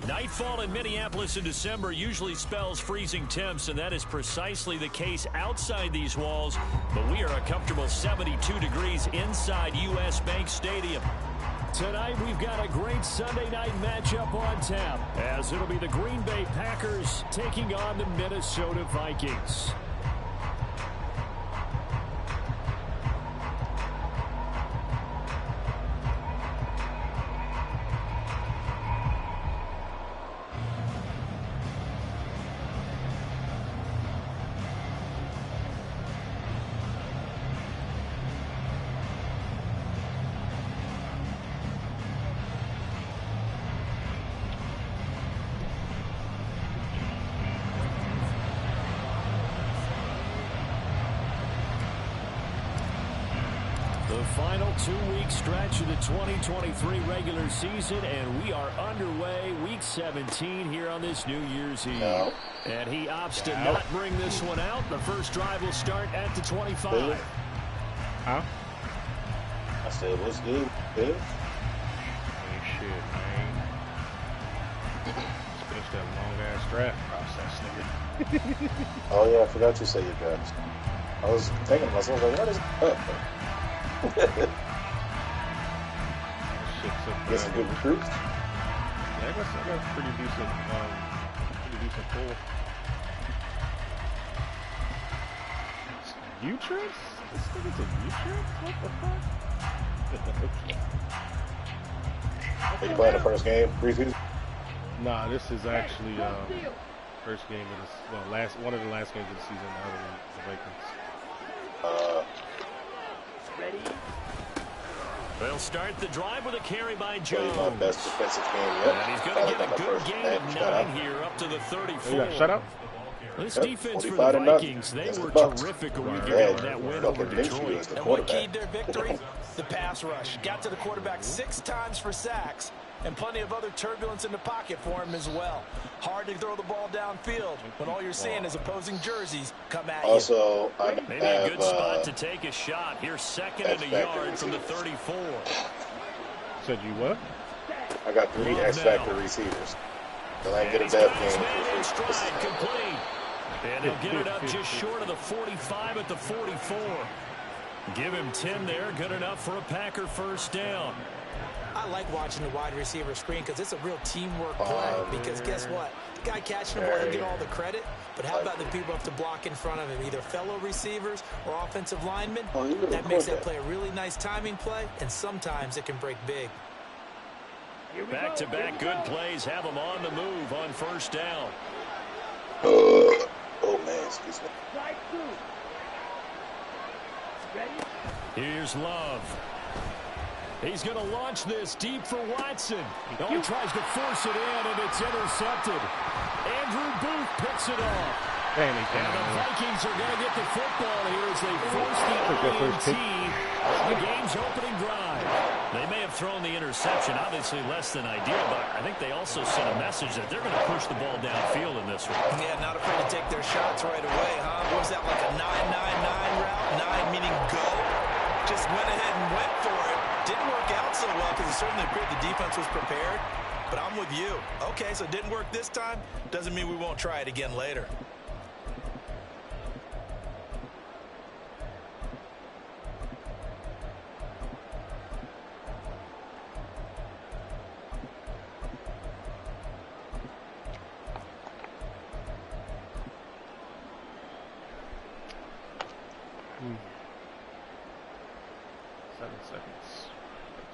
Nightfall in Minneapolis in December usually spells freezing temps, and that is precisely the case outside these walls. But we are a comfortable 72 degrees inside U.S. Bank Stadium. Tonight, we've got a great Sunday night matchup on tap, as it'll be the Green Bay Packers taking on the Minnesota Vikings. The final 2-week stretch of the 2023 regular season, and we are underway week 17 here on this New Year's Eve. And he opts to not bring this one out. The first drive will start at the 25. Huh? I said, what's good? Good? Ain't shit, man. Just finished that long-ass draft process, nigga. Oh, yeah, I forgot you said your draft. I was thinking to myself, like, what is up? Get some good recruits. Yeah, I guess I got a pretty decent pool. U-Trips? This nigga's a U-Trips? What the fuck? Are you playing the first game? Preseason? Nah, this is actually first game of this. One of the last games of the season. Now the Vikings. Ready? They'll start the drive with a carry by Jones. My best defensive game yet. And he's going to get a good gain of 9 here up to the 34. Shut up. This defense for the Vikings, they were terrific a week ago in that win over Detroit. And what keyed their victory? The pass rush. Got to the quarterback 6 times for sacks, and plenty of other turbulence in the pocket for him as well. Hard to throw the ball downfield when all you're seeing is opposing jerseys come at you. Also, maybe a good spot to take a shot. Here's second and a yard from the 34. Said you what? I got 3 X-Factor receivers. But I get a bad game. Stride complete. And he'll get it up just short of the 45 at the 44. Give him 10 there. Good enough for a Packer first down. I like watching the wide receiver screen because it's a real teamwork play. Because guess what? The guy catching the ball will get all the credit. But how about the people who have to block in front of him, either fellow receivers or offensive linemen? That makes that play a really nice timing play, and sometimes it can break big. Back-to-back good plays have them on the move on first down. Oh, man, excuse me. Here's Love. He's going to launch this deep for Watson. Oh, he tries to force it in, and it's intercepted. Andrew Booth picks it off. And the Vikings are going to get the football here as they force the INT on the game's opening drive. They may have thrown the interception, obviously less than ideal, but I think they also sent a message that they're going to push the ball downfield in this one. Yeah, not afraid to take their shots right away, huh? What was that, like a 9-9-9 route? 9 meaning go? Just went ahead and went for it. Didn't work out so well because it certainly appeared the defense was prepared. But I'm with you. Okay, so it didn't work this time. Doesn't mean we won't try it again later.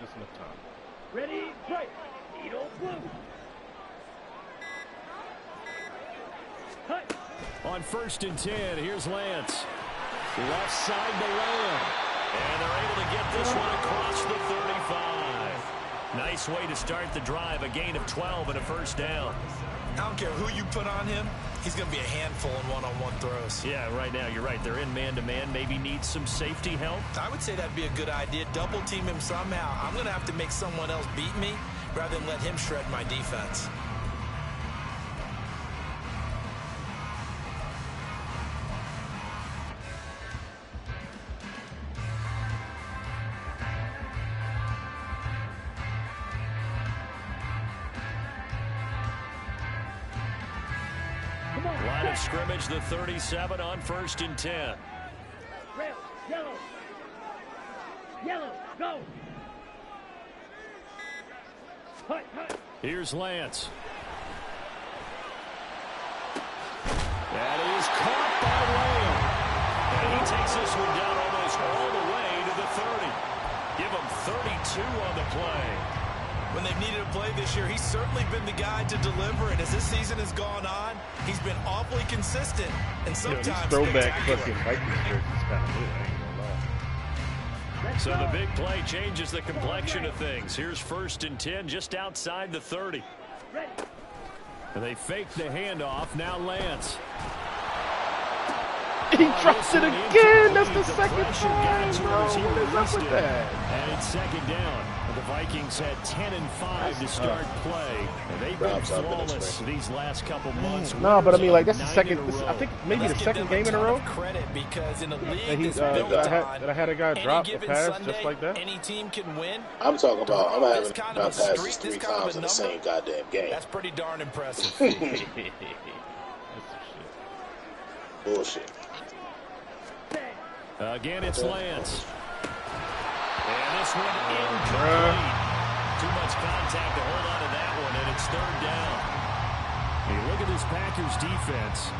Just enough time. Ready, break. Needle blue. On 1st and 10, here's Lance. Left side to Lamb. And they're able to get this one across the 35. Nice way to start the drive. A gain of 12 and a first down. I don't care who you put on him. He's going to be a handful in one-on-one throws. Yeah, right now, you're right. They're in man-to-man. Maybe needs some safety help. I would say that'd be a good idea. Double team him somehow. I'm going to have to make someone else beat me rather than let him shred my defense. Line of scrimmage, the 37 on 1st and 10. Red, yellow. Yellow, go. Hut, hut. Here's Lance. That is caught by Lamb. And he takes this one down almost all the way to the 30. Give him 32 on the play. When they've needed a play this year, he's certainly been the guy to deliver. And as this season has gone on, he's been awfully consistent and sometimes throwback spectacular. fucking Vikings jerseys kind of good. I ain't gonna lie. So the big play changes the complexion of things. Here's 1st and 10 just outside the 30. And they fake the handoff. Now Lance. He drops it again. That's the second time, bro. What is up with that? And it's 2nd down. The Vikings had 10 and 5 to start play. And they've been flawless these last couple months. No, but I mean, like, that's the second, I think maybe the second game in a row. Credit because in a league that I had a guy drop a pass Sunday, just like that. Any team can win. I'm talking about, I'm having about passes 3 times in the same goddamn game. That's pretty darn impressive. Bullshit. Again, it's Lance. And this one incomplete. Too much contact to hold on to that one, and it's 3rd down. You look at this Packers defense.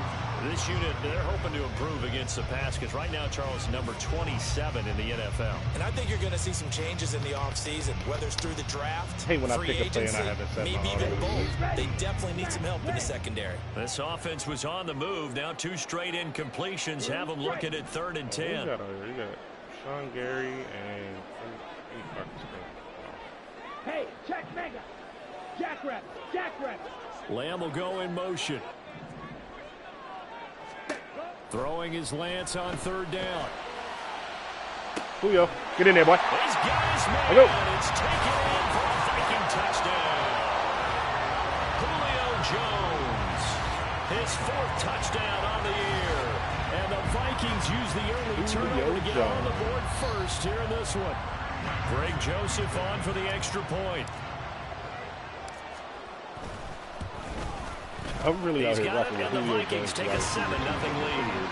This unit, they're hoping to improve against the pass because right now, Charles, number 27 in the NFL. And I think you're going to see some changes in the offseason, whether it's through the draft, Hey, when I free pick a play and agency, I have it set maybe my even auto. both. They definitely need some help in the secondary. This offense was on the move. Now 2 straight incompletions have them looking at 3rd and 10. You got Sean Gary and Hey, check mega. Jackrabbit, jackrabbit. Lamb will go in motion. Throwing his Lance on 3rd down. Julio, get in there, boy. He's got his man. Go. It's taken in for a Viking touchdown. Julio Jones, his 4th touchdown on the year. And the Vikings use the early turnover to get on the board first here in this one. Greg Joseph on for the extra point. I'm really out He's here got rocking it, with and the Julio Vikings Jones. take a 7-0 lead.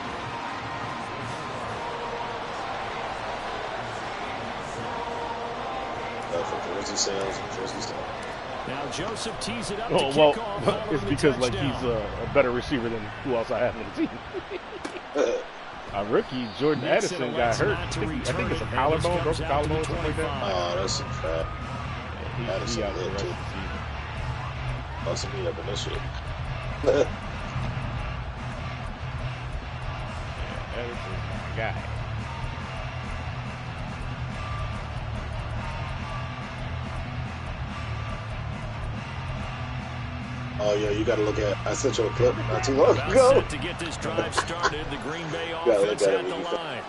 For jersey sales and jersey stuff. Now Joseph tees it up to Oh, kick well, off. it's because like he's a better receiver than who else I have on the team. Our rookie, Jordan Addison, got hurt. I think it's a collarbone, broken collarbone or something like that. Oh, that's some crap. He out Addison for the lit rest too. of the season. Must meet up in this shit. Addison's my guy. Oh yeah, you gotta look at, I sent you a clip not too long About ago. set to get this drive started. The Green Bay gotta look offense at it at the when you line.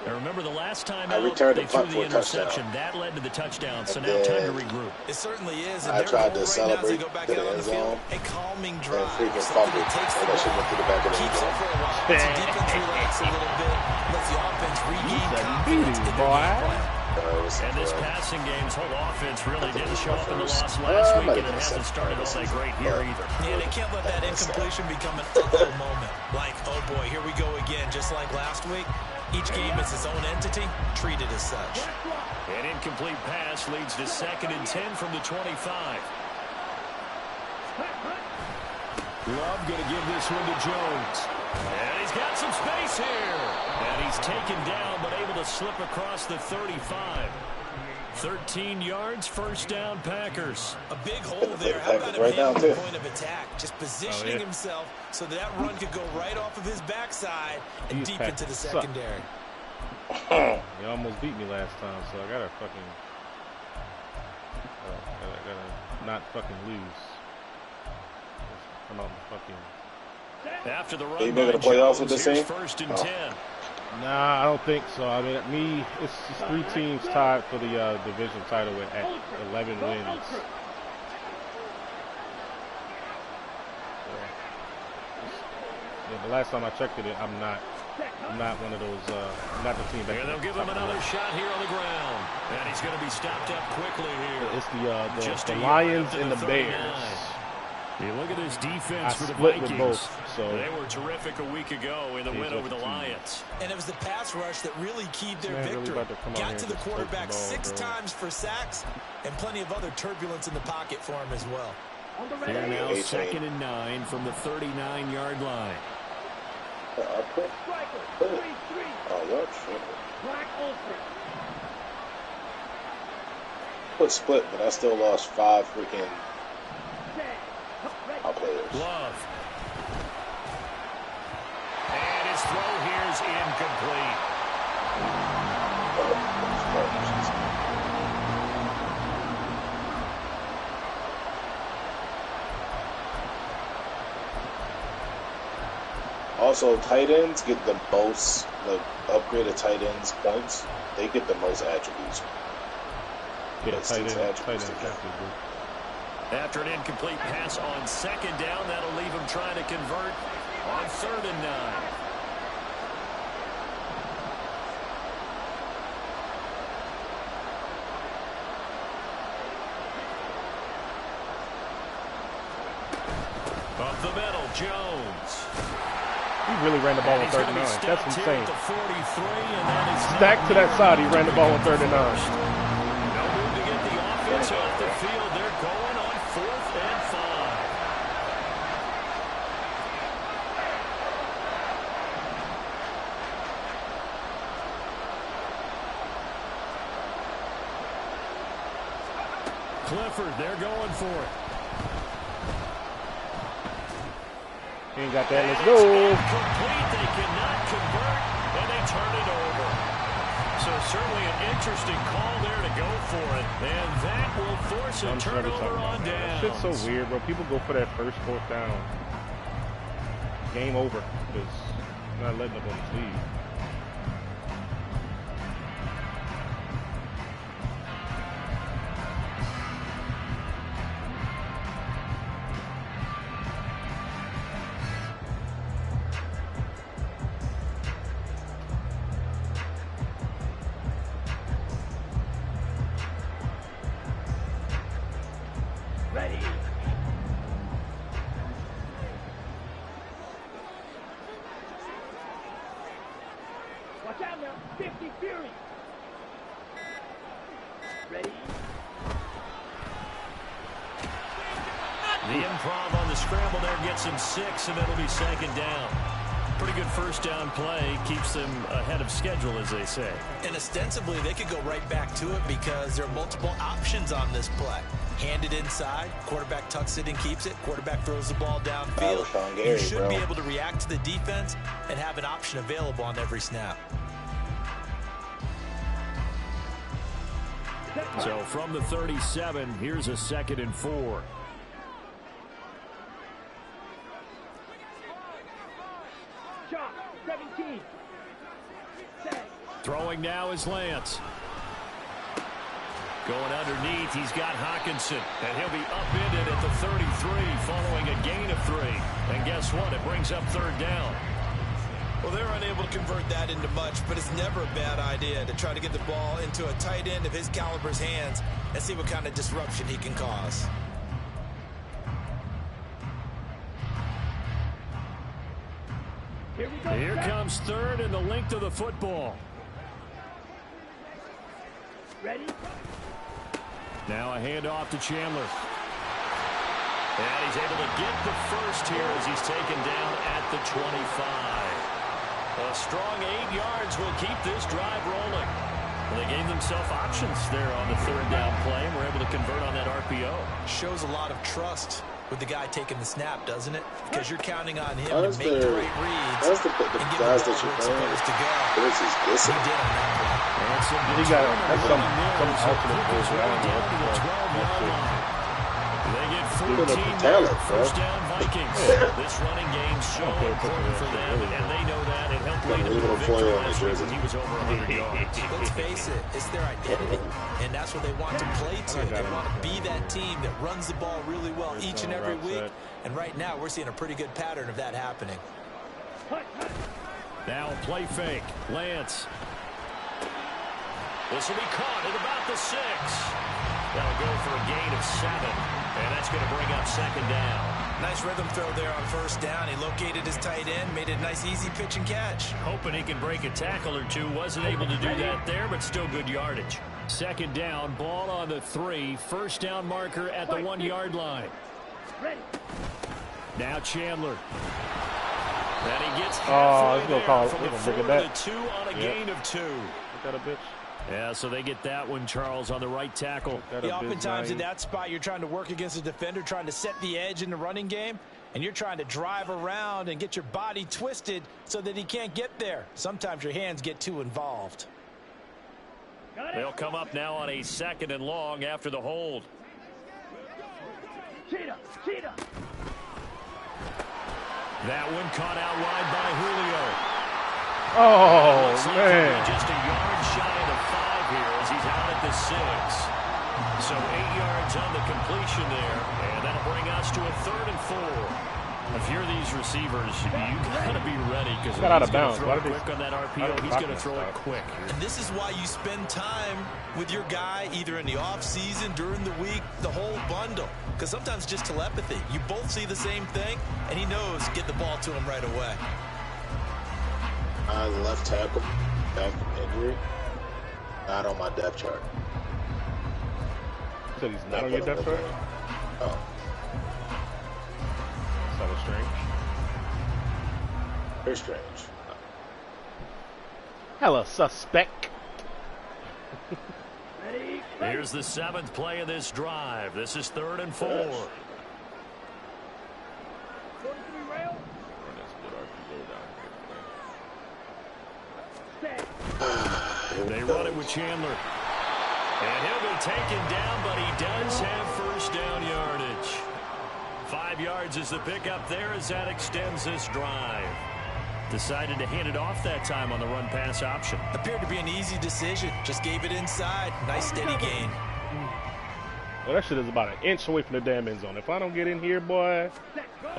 And remember the last time I out, returned they the threw punt the for a interception. touchdown. That led to the touchdown. So And now time to then regroup. It certainly is. And I their tried goal to right now as they celebrate go back to the out on end the field, zone a calming and drive. freaking Something fumbled. that takes And the that shit ball, went through the back of the end keeps it zone. for a while, lets the defense relax a little bit, lets the offense regain confidence in their boy. game plan. And this passing game's whole offense really didn't show up in the loss last week, and it hasn't started all that great here either. Yeah, they can't let that incompletion become an uh-oh moment. Like, oh boy, here we go again, just like last week. Each game is its own entity, treated as such. An incomplete pass leads to 2nd and 10 from the 25. Love going to give this one to Jones. And he's got some space here. And he's taken down, but able to slip across the 35. 13 yards, 1st down, Packers. A big hole there. How about him handling the point of attack? Just positioning himself so that run could go right off of his backside and deep into the secondary. You almost beat me last time, so I gotta fucking gotta not fucking lose. Come out and fucking. After the run, Are you making the playoffs with this team? 1st and 10. Nah, I don't think so. I mean, it's just 3 teams tied for the division title at 11 wins. The last time I checked it, I'm not one of those. I'm not the team that. And they'll give him another shot here on the ground, and he's going to be stopped up quickly here. It's the Lions and the Bears. You look at this defense for the split Vikings. with both, so they were terrific a week ago in the win over the Lions. And it was the pass rush that really keyed their victory. Really got to the quarterback 6 times for sacks and plenty of other turbulence in the pocket for him as well. They're now 2nd and 9 from the 39-yard line. Put split, but I still lost 5 freaking players. Love. And his throw here is incomplete. Also, tight ends get the most, the upgraded tight ends points. They get the most attributes. Yeah, tight ends After an incomplete pass on 2nd down, that'll leave him trying to convert on 3rd and 9. Up the middle, Jones. He really ran the ball on 3rd and 9. That's insane. 43, and that is stacked to that side, he ran the ball on 3rd and 9. No move to get the offense off the field. They're going on 4th and 5. Clifford, they're going for it. He ain't got that. Let's go. Incomplete. They cannot convert, and they turn it over. So certainly an interesting call there to go for it, and that will force a turnover on down. Shit's so weird, bro. People go for that first 4th down. Game over because not letting them lead. Ready. Watch out now. 50 Fury. Ready. The improv on the scramble there gets him 6, and it'll be 2nd down. Pretty good first down play. Keeps them ahead of schedule, as they say. And ostensibly, they could go right back to it because there are multiple options on this play. Hand it inside, quarterback tucks it and keeps it, quarterback throws the ball downfield. You should be able to react to the defense and have an option available on every snap. So from the 37, here's a 2nd and 4. W17. Throwing now is Lance. Going underneath, he's got Hawkinson, and he'll be upended at the 33 following a gain of 3. And guess what? It brings up 3rd down. Well, they're unable to convert that into much, but it's never a bad idea to try to get the ball into a tight end of his caliber's hands and see what kind of disruption he can cause. Here we go. Here comes 3rd and the length of the football. Ready. Now a handoff to Chandler. And he's able to get the first here as he's taken down at the 25. A strong 8 yards will keep this drive rolling. Well, they gave themselves options there on the 3rd down play and were able to convert on that RPO. Shows a lot of trust with the guy taking the snap, doesn't it? Because you're counting on him to make great reads that's the guys that you're playing. supposed to go. This is He discipline. did on that play. He got that's some alternate goals around there. They get 14 talent, there. First down Vikings. This running game's so important for them, and they know that. It helped lead them to a victory last week when he was over 100 yards. Let's face it, it's their identity, and that's what they want to play to. They want to be that team that runs the ball really well each and every week, and right now we're seeing a pretty good pattern of that happening. Now a play fake. Lance. This will be caught at about the 6. That'll go for a gain of 7, and that's going to bring up 2nd down. Nice rhythm throw there on first down. He located his tight end, made it a nice easy pitch and catch. Hoping he can break a tackle or two. Wasn't able to do that there, but still good yardage. Second down, ball on the 3. First down marker at the 1-yard line. Now Chandler. And he gets halfway there from the 4 to the 2 on a gain of 2. Got a bitch. Yeah, so they get that one, Charles, on the right tackle. Yeah, oftentimes in that spot, you're trying to work against a defender, trying to set the edge in the running game, and you're trying to drive around and get your body twisted so that he can't get there. Sometimes your hands get too involved. They'll come up now on a 2nd and long after the hold. Cheetah. That one caught out wide by Julio. Oh, man. Just a yard shy of the 5 here as he's out at the 6. So 8 yards on the completion there, and that'll bring us to a 3rd and 4. If you're these receivers, you got to be ready because he's going to throw it quick on that RPO. He's going to throw it quick. And this is why you spend time with your guy either in the offseason, during the week, the whole bundle. Because sometimes just telepathy. You both see the same thing, and he knows get the ball to him right away. Left tackle, back from injury, not on my depth chart. So he's not on your depth chart? Oh. That was strange. Very strange. Hella suspect. Here's the 7th play of this drive. This is 3rd and 4. They run it with Chandler. And he'll be taken down, but he does have first down yardage. 5 yards is the pickup there as that extends this drive. Decided to hand it off that time on the run-pass option. Appeared to be an easy decision. Just gave it inside. Nice steady gain. Well, that shit is about an inch away from the damn end zone. If I don't get in here, boy.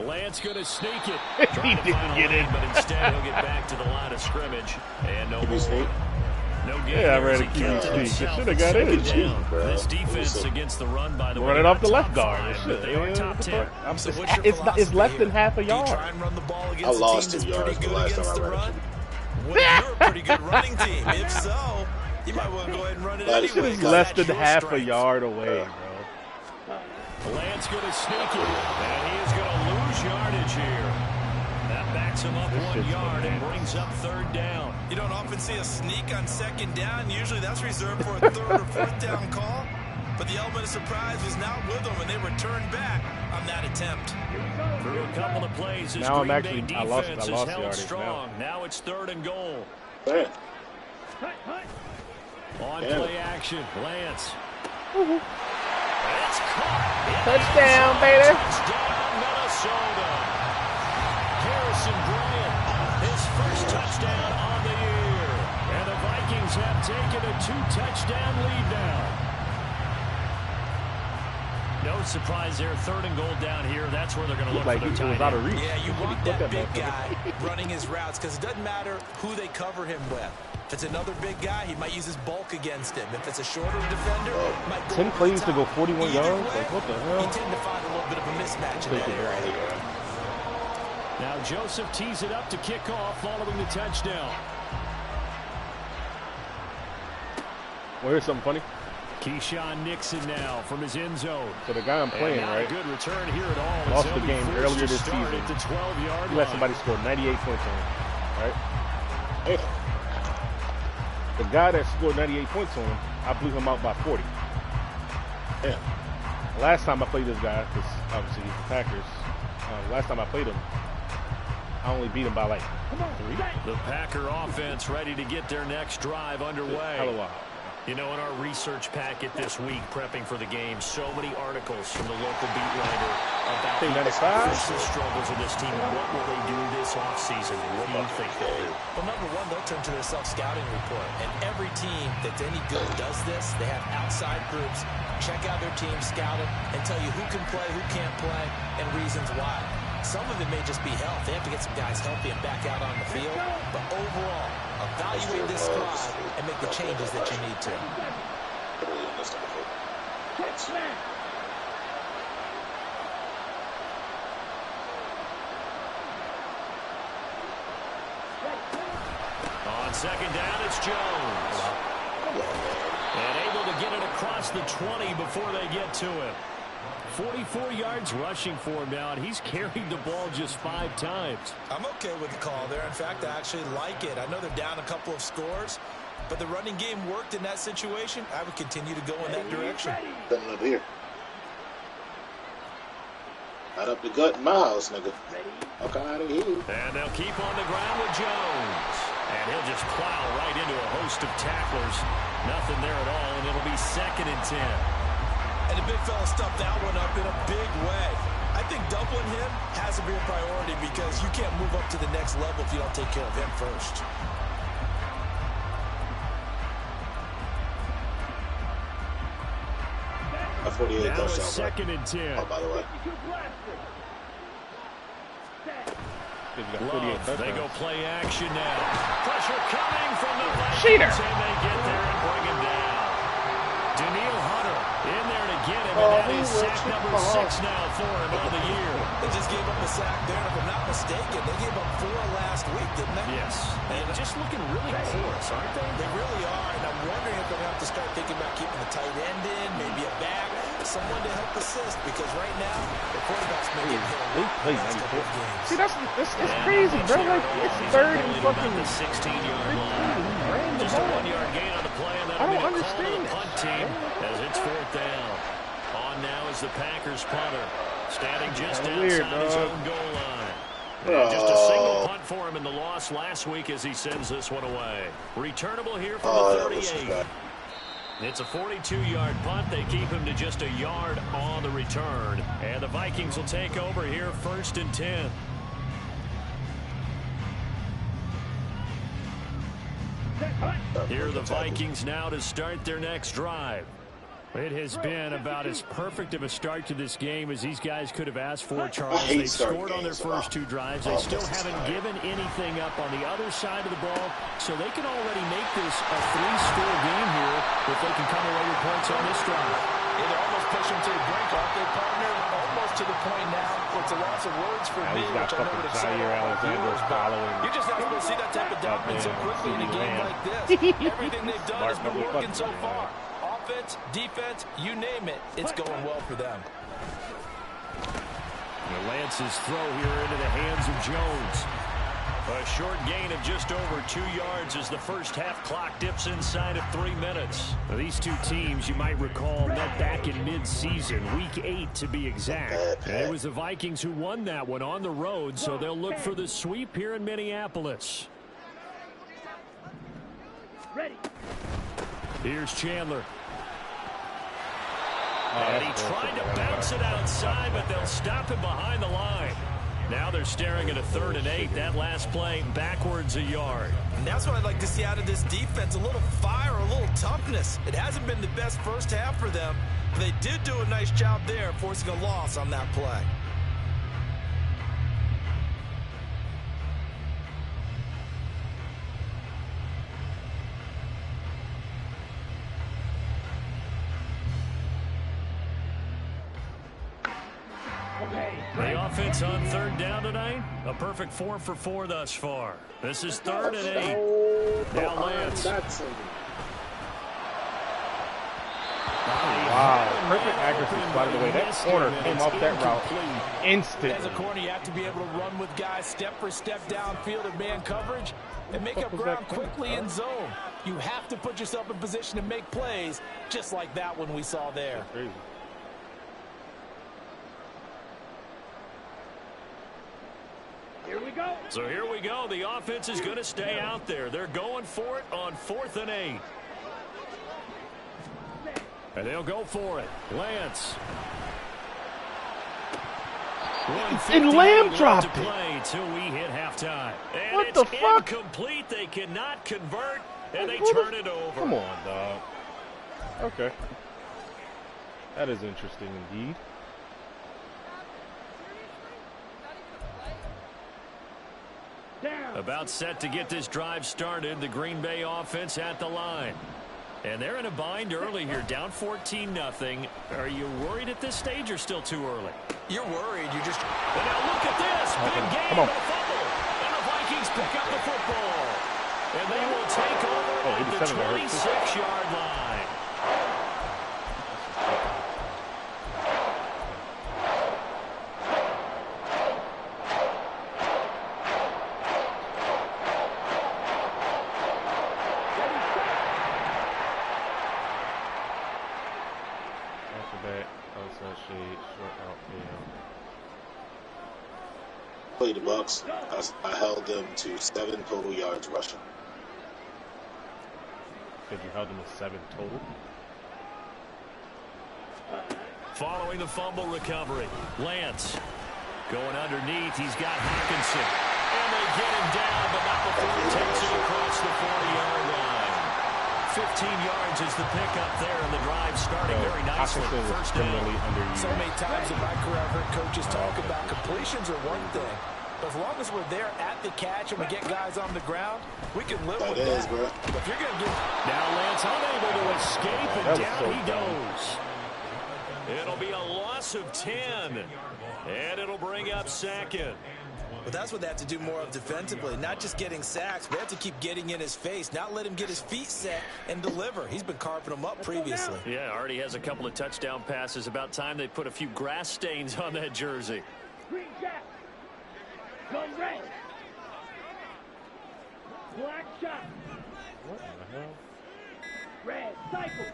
Lance going to sneak it. He didn't get in. But instead he'll get back to the line of scrimmage. And no more. No game. Yeah, I ran a QB sneak. Should have got in. This defense against the run, by the way. Run it off the left guard. They are top 10. It's less than half a yard. Try and run the ball I against lost a 2 team that's yards pretty the good last against time the I ran run. Well, you're a pretty good running team. If so, you might want to go ahead and run it anyway. It's less than half a yard away, bro. Lance going to sneak it, and he is going to lose yardage here. That backs him up 1 yard and brings up 3rd down. You don't often see a sneak on 2nd down. Usually that's reserved for a 3rd or 4th down call. But the element of surprise was not with them, and they returned back on that attempt. Through a couple of plays, this Green Bay defense is held strong. Now it's 3rd and goal. Man. On play action, Lance. It's caught. Touchdown, baby. Touchdown, Minnesota. Harrison Bryant, his first touchdown on the year. And the Vikings have taken a 2-touchdown lead now. No surprise there. 3rd and goal down here. That's where they're going to look for their tight end. Yeah, you want that big guy running his routes because it doesn't matter who they cover him with. If it's another big guy, he might use his bulk against him. If it's a shorter defender, might go 10 plays to go 41 yards? Like, what the hell? You tend to find a little bit of a mismatch in that area. Now Joseph tees it up to kick off following the touchdown. Well, here's something funny. Keyshawn Nixon now from his end zone. So the guy I'm playing, right? Good return here at all. Lost the game earlier this season. He let somebody score 98 points on him, right? Hey. The guy that scored 98 points on him, I blew him out by 40. Yeah. Last time I played this guy, because obviously he's the Packers, last time I played him, I only beat him by like 3. The Packer offense ready to get their next drive underway. Hell of a while. You know, in our research packet this week, prepping for the game, so many articles from the local beat writer about the offensive struggles of this team. What will they do this offseason? What do you think they'll do? Well, number one, they'll turn to their self-scouting report. And every team that's any good does this. They have outside groups. Check out their team, scout it, and tell you who can play, who can't play, and reasons why. Some of it may just be health. They have to get some guys healthy and back out on the field. But overall, evaluate this squad and make the changes that you need to. On second down, it's Jones. And able to get it across the 20 before they get to him. 44 yards rushing for him now, and he's carried the ball just 5 times. I'm okay with the call there. In fact, I actually like it. I know they're down a couple of scores, but the running game worked in that situation. I would continue to go in that direction. Nothing up here. Not up the gut in my house, nigga. Okay, out of here. And they'll keep on the ground with Jones. And he'll just plow right into a host of tacklers. Nothing there at all, and it'll be 2nd and 10. And the big fella stuffed that one up in a big way. I think doubling him has to be a priority because you can't move up to the next level if you don't take care of him first. A 48 now touchdown. 2nd and 10. Oh, by the way. Love, they go play action now. Pressure coming from the Vikings. Cheater. And they get there and bring him down. Daniil Hunter in there to get him, and that is sack number 6 now for him on the year. They just gave up a sack there, and if I'm not mistaken, they gave up 4 last week, didn't they? Yes. And just looking really porous, aren't they? They really are, and I'm wondering if they're going to have to start thinking about keeping the tight end in, maybe a back, someone to help assist, because right now, the quarterback's making hit. See, that's crazy, bro. Like, it's 3rd and fucking the 16-yard line. Just a 1-yard gain on the play, and that'll be the call to the punt team as it's 4th down. On now is the Packers punter, standing just outside his own goal line. And just a single punt for him in the loss last week as he sends this one away. Returnable here from the 38. It's a 42-yard punt. They keep him to just a yard on the return. And the Vikings will take over here 1st and 10. Here are the Vikings now to start their next drive. It has been about as perfect of a start to this game as these guys could have asked for, Charles. They've scored on their first 2 drives. They still haven't given anything up on the other side of the ball, so they can already make this a 3-score game here if they can come away with points on this drive. Yeah, they're almost pushing to the brink, aren't they, partner? Almost to the point now where it's a loss of words for me, which I know would excite all the viewers, but you're just not supposed to see that type of dominance so quickly in a game like this. Everything they've done has been working so far. Offense, defense, you name it, it's going well for them. Lance's throw here into the hands of Jones. A short gain of just over 2 yards as the first half clock dips inside of 3 minutes. Now, these two teams, you might recall, met back in mid-season, week 8 to be exact. And it was the Vikings who won that one on the road, so they'll look for the sweep here in Minneapolis. Ready. Here's Chandler. And he tried to bounce it outside, but they'll stop him behind the line. Now they're staring at a 3rd and 8. That last play backwards a yard. And that's what I'd like to see out of this defense. A little fire, a little toughness. It hasn't been the best first half for them, but they did do a nice job there forcing a loss on that play. The offense on 3rd down tonight, a perfect 4 for 4 thus far. This is 3rd and 8. Now Lance. Wow, perfect accuracy, by the way. That corner came off that route instantly. As a corner, you have to be able to run with guys step for step downfield in man coverage and make up ground quickly in zone. You have to put yourself in position to make plays, just like that one we saw there. Crazy. Here we go. So here we go. The offense is going to stay out there. They're going for it on 4th and 8. And they'll go for it. Lance. And Lamb dropped it. Play till we hit halftime. And what the fuck? Incomplete. They cannot convert, and they turn it over. Come on, dog. Okay. That is interesting indeed. About set to get this drive started. The Green Bay offense at the line. And they're in a bind early here, down 14-0. Are you worried at this stage or still too early? You're worried. You just... And now look at this. Big game. Come on. A fumble. And the Vikings pick up the football. And they will take over at the 26-yard line. Play the Bucks. I held them to 7 total yards rushing. Because you held them to 7 total? Following the fumble recovery, Lance going underneath. He's got Hawkinson. And they get him down, but not before he takes it across the 40-yard line. 15 yards is the pickup there, and the drive starting very nicely. First down. So many times in my career I've heard coaches talk about completions are one thing. But as long as we're there at the catch and we get guys on the ground, we can live with that. Bro. But if you're going to get... Now Lance unable to escape, and down he goes. It'll be a loss of 10, and it'll bring up second. But that's what they have to do more of defensively, not just getting sacks, but they have to keep getting in his face, not let him get his feet set and deliver. He's been carving them up previously. Yeah, already has a couple of touchdown passes. About time they put a few grass stains on that jersey. Green jack. Go red. Black shot. What the hell? Red cycle.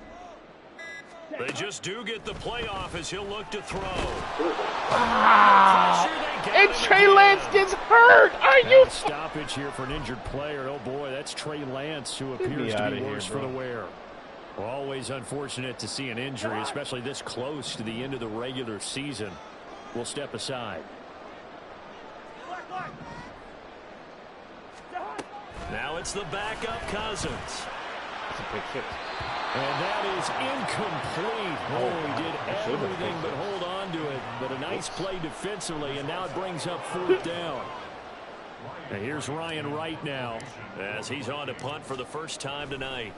They just do get the playoff as he'll look to throw. And Trey Lance gets hurt. Are you? Stoppage here for an injured player. Oh boy, that's Trey Lance who appears to be worse for the wear. Always unfortunate to see an injury, especially this close to the end of the regular season. We'll step aside. Now it's the backup Cousins. That's a big hit. And that is incomplete. Oh, he did everything but hold on to it. But a nice play defensively, and now it brings up 4th down. And here's Ryan Wright now, as he's on to punt for the first time tonight.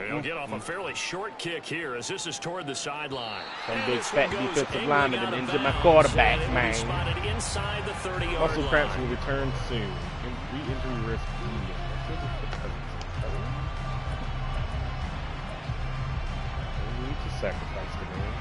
He'll get off a fairly short kick here, as this is toward the sideline. Some big fat defensive lineman that injured my quarterback, man. Inside the 30-yard Muscle line. cramps will return soon. Re-injury risk. Sacrifice the man.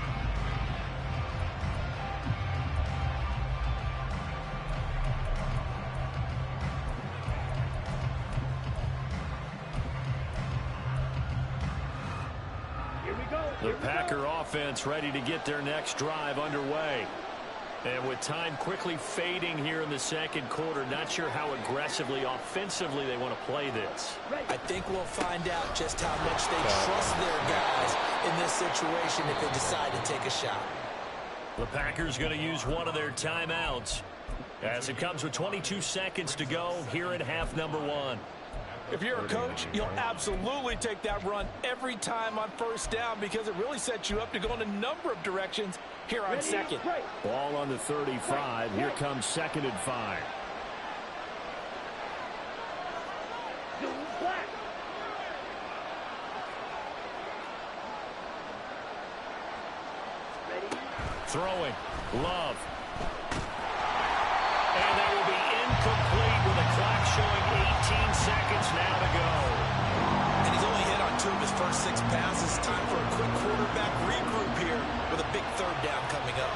Here we go. The Packer offense ready to get their next drive underway. And with time quickly fading here in the second quarter, not sure how aggressively, offensively they want to play this. I think we'll find out just how much they trust their guys in this situation if they decide to take a shot. The Packers going to use one of their timeouts as it comes with 22 seconds to go here in half number 1. If you're a coach, you'll absolutely take that run every time on first down because it really sets you up to go in a number of directions here on second. Ball on the 35. Here comes 2nd and 5. Throwing. Love. And that will be incomplete with a clock showing 18 seconds now to go. And he's only hit on 2 of his first 6 passes. Time for a quick quarterback regroup here with a big 3rd down coming up.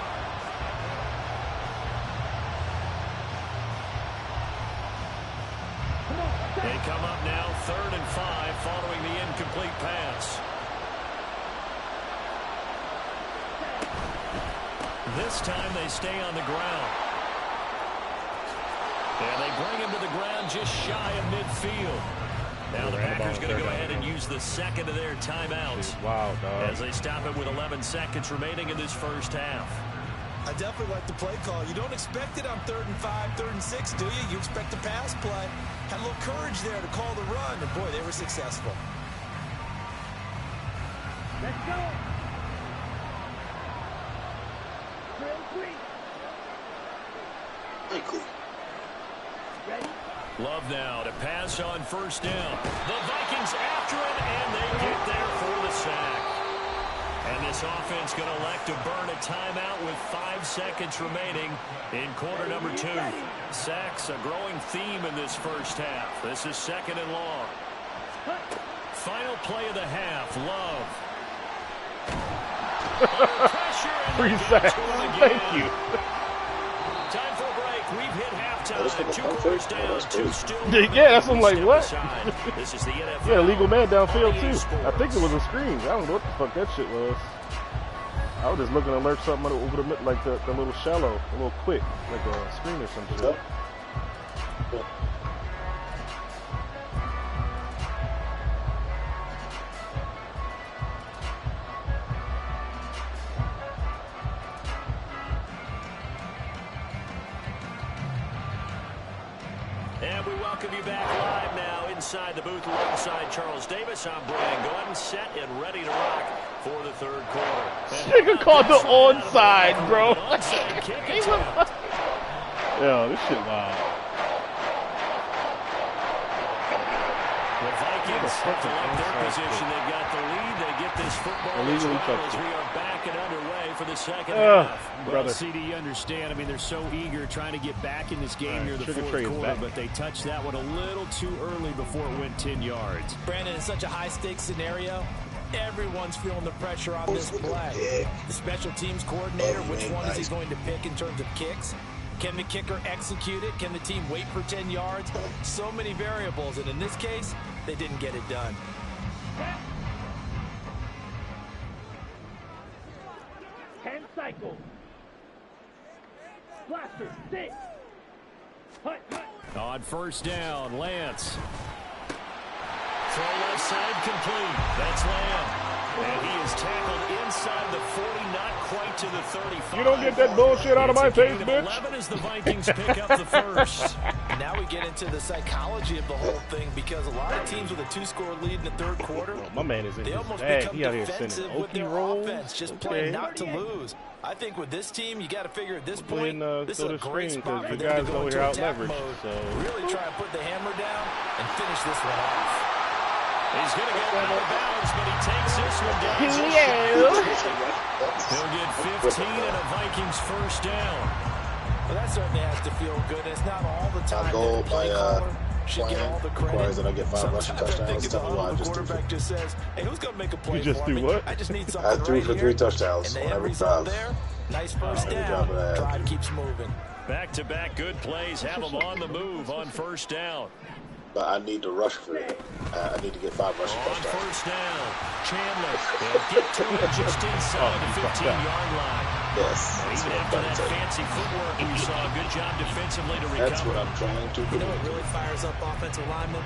They come up now 3rd and 5 following the incomplete pass. This time they stay on the ground. And they bring him to the ground just shy of midfield. Now the Packers going to go ahead and use the 2nd of their timeouts. Wow, dog. As they stop it with 11 seconds remaining in this first half. I definitely like the play call. You don't expect it on 3rd and 5, 3rd and 6, do you? You expect a pass play. Had a little courage there to call the run, and boy, they were successful. Let's go. Likely. Ready? Love now to pass on first down. The Vikings after it, and they get there for the sack. And this offense going to elect to burn a timeout with 5 seconds remaining in quarter number 2. Sacks, a growing theme in this first half. This is 2nd and long. Final play of the half. Love. Under pressure. Free sack. Thank you. Time for a break. We've hit halftime. 2 quarters down. 2 still. Yeah, that's what I'm like, what? This is the NFL. Yeah, illegal man downfield, too. I think it was a screen. I don't know what the fuck that shit was. I was just looking to alert something over the, like the little shallow, a little quick, like a screen or something. Yep. And we welcome you back live now inside the booth alongside Charles Davis. I'm Brian Gordon, set and ready to rock for the 3rd quarter. Nigga called the onside, bro. Yo, this shit wild. The Vikings select their position. They've got the lead. They get this football as we are back and underway for the 2nd half. Well, CD, you understand. I mean, they're so eager trying to get back in this game near the 4th quarter, but they touched that one a little too early before it went 10 yards. Brandon, in such a high-stakes scenario, everyone's feeling the pressure on this play. The special teams coordinator, which one is he going to pick in terms of kicks? Can the kicker execute it? Can the team wait for 10 yards? So many variables, and in this case, they didn't get it done. 10 cycles. Blaster, 6. Hut, hut. On 1st down, Lance. Throw left side complete. That's Lamb. And he is tackled inside the 40, not quite to the 35. You don't get that bullshit out of my face, bitch. 11 as the Vikings pick up the first. Now we get into the psychology of the whole thing because a lot of teams with a 2-score lead in the 3rd quarter, my man is in they his almost bag. become He out here defensive sending with their rolls. offense, just playing not to lose. I think with this team, you got to figure at this point, this is a great spot for them to go into attack mode. Really try to put the hammer down and finish this one off. He's going to go out of bounds, but he takes this one down. He'll get 15 and a Vikings 1st down. Well, that certainly has to feel good. It's not all the time that the play caller should get all the credit. That I get 5 rushing touchdowns. Tell me why I just quarterback just says, hey, who's going to make a play you just for do me? what? I just need something I threw for 3 touchdowns and on the every result drive. there, nice 1st down. Drive keeps moving. Back-to-back good plays have them on the move on 1st down. But I need to rush for it. I need to get 5 rushing touchdowns. On 1st down, Chandler will get to it just inside the 15-yard line. Yes. And even after that fancy footwork, you saw a good job defensively to recover. That's what I'm trying to do. You know what really fires up offensive linemen?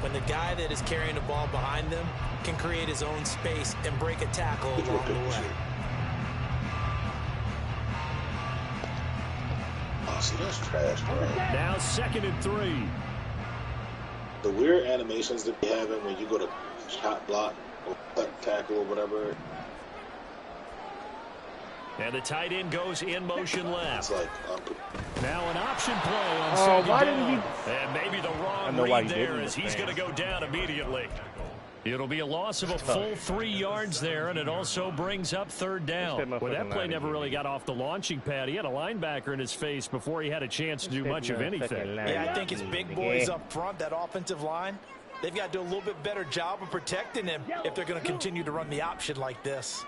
When the guy that is carrying the ball behind them can create his own space and break a tackle along the way. Oh, see, that's trash, bro. Now 2nd and 3. The weird animations that they have when you go to shot block or cut tackle or whatever. And the tight end goes in motion left. It's like now an option play on 2nd down. And maybe the wrong read there as he's going to go down immediately. It'll be a loss of a full 3 yards there, and it also brings up 3rd down. Well, that play never really got off the launching pad. He had a linebacker in his face before he had a chance to do much of anything. Yeah, I think his big boys up front, that offensive line, they've got to do a little bit better job of protecting him if they're going to continue to run the option like this.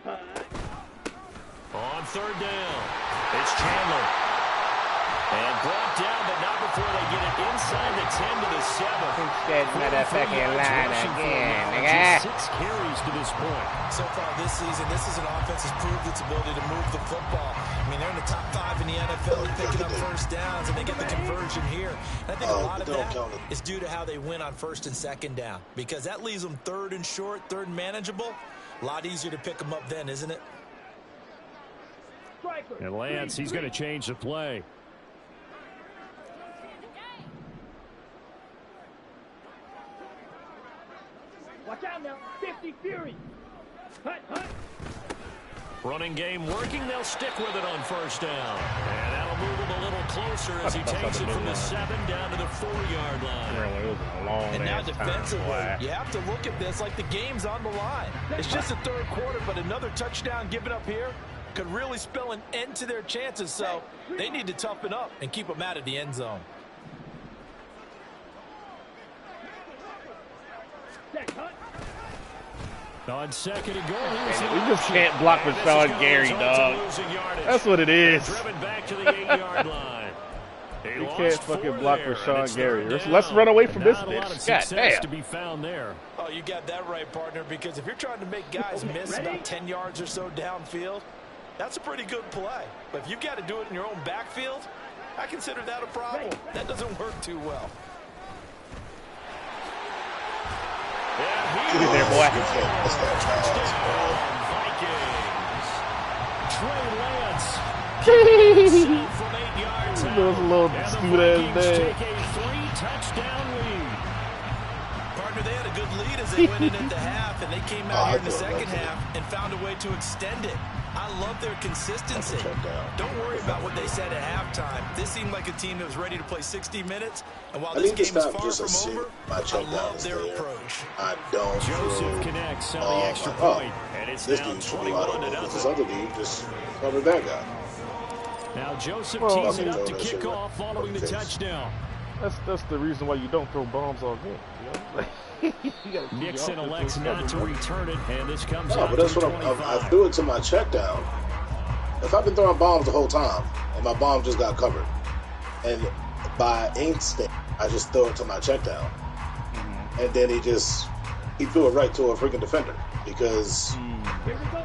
On 3rd down, it's Chandler. And brought down, but not before they get it inside the 10 to the 7. That motherfucking line again, nigga. 6 carries to this point. So far this season, this is an offense that's proved its ability to move the football. I mean, they're in the top 5 in the NFL picking up 1st downs, and they get the conversion here. And I think a lot of that is due to how they win on 1st and 2nd down, because that leaves them 3rd and short, 3rd and manageable. A lot easier to pick them up then, isn't it? And Lance, he's going to change the play. Watch out now. 50 Fury. Hut, hut. Running game working. They'll stick with it on 1st down. And that'll move him a little closer as he takes it from the 7 down to the 4-yard line. It was a long and now time, defensively, boy. you have to look at this like the game's on the line. It's just the third quarter, but another touchdown given up here could really spell an end to their chances, so they need to toughen up and keep them out of the end zone. On second and goal, we just can't block with Sean Gary, dog. That's what it is. Driven back to the 8-yard line. We can't fucking block with Sean Gary. Let's run away from this bitch. God damn. To be found there. Oh, you got that right, partner, because if you're trying to make guys miss about 10 yards or so downfield, that's a pretty good play. But if you've got to do it in your own backfield, I consider that a problem. That doesn't work too well. Yeah, Get in there, boy. Vikings. Trey Lance. From 8 yards out. Those little stupid ass Vikings day. take a 3-touchdown lead. Partner, they had a good lead as they went in at the half, and they came out here in the second half and found a way to extend it. I love their consistency. Don't worry about what they said at halftime. This seemed like a team that was ready to play 60 minutes, and while this game is far from over, I love their approach. I don't. Joseph connects on the extra point, and it's now 21-0. This other dude just covered that guy. Now Joseph tees it up to kick off following the touchdown. That's the reason why you don't throw bombs all game. You know? Nixon elects not to return it, and this comes out but that's to what I threw it to my check down. If I've been throwing bombs the whole time, and my bomb just got covered, and by instinct, I just throw it to my check down, and then he threw it right to a freaking defender because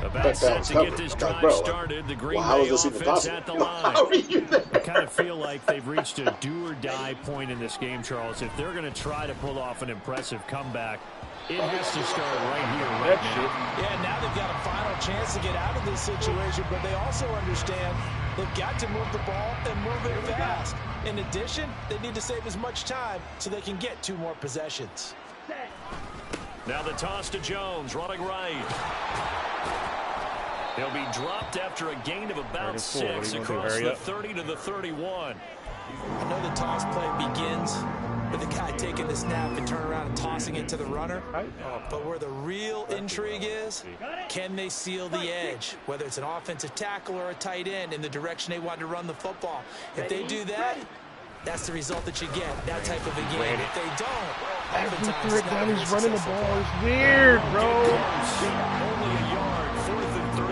about set to get this drive started. The Green Bay offense at the line. I kind of feel like they've reached a do-or-die point in this game, Charles. If they're going to try to pull off an impressive comeback, it has to start right here, right now. Yeah, now they've got a final chance to get out of this situation, but they also understand they've got to move the ball and move it fast. In addition, they need to save as much time so they can get 2 more possessions. Now the toss to Jones, running right. He'll be dropped after a gain of about 6 across the 30 to the 31. I know the toss play begins with the guy taking the snap and turn around and tossing it to the runner. But where the real intrigue is, can they seal the edge? Whether it's an offensive tackle or a tight end in the direction they want to run the football. If they do that, that's the result that you get, that type of a game. If they don't, oftentimes it's not he's running the ball. It's weird, bro. Only a yard, 4th and 3.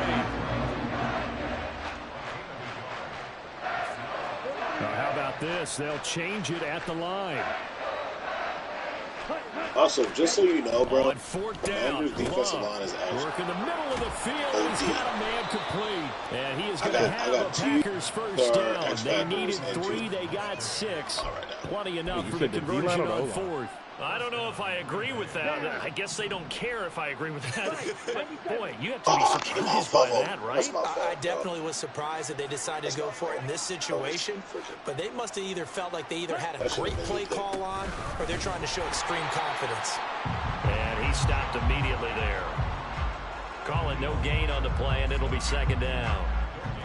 Now, how about this? They'll change it at the line. Also, just so you know, bro, on 4th down, Andrew's defensive line is actually work in the middle of the field. He's got a man complete, and he is going to have a Packers first down. They needed 3, they got 6. Plenty enough for the conversion on 4th. I don't know if I agree with that. I guess they don't care if I agree with that. But, boy, you have to be surprised by that, right? I definitely was surprised that they decided to go for it in this situation, but they must have either felt like they either had a great play call on or they're trying to show extreme confidence. And he stopped immediately there. Calling no gain on the play, and it'll be 2nd down.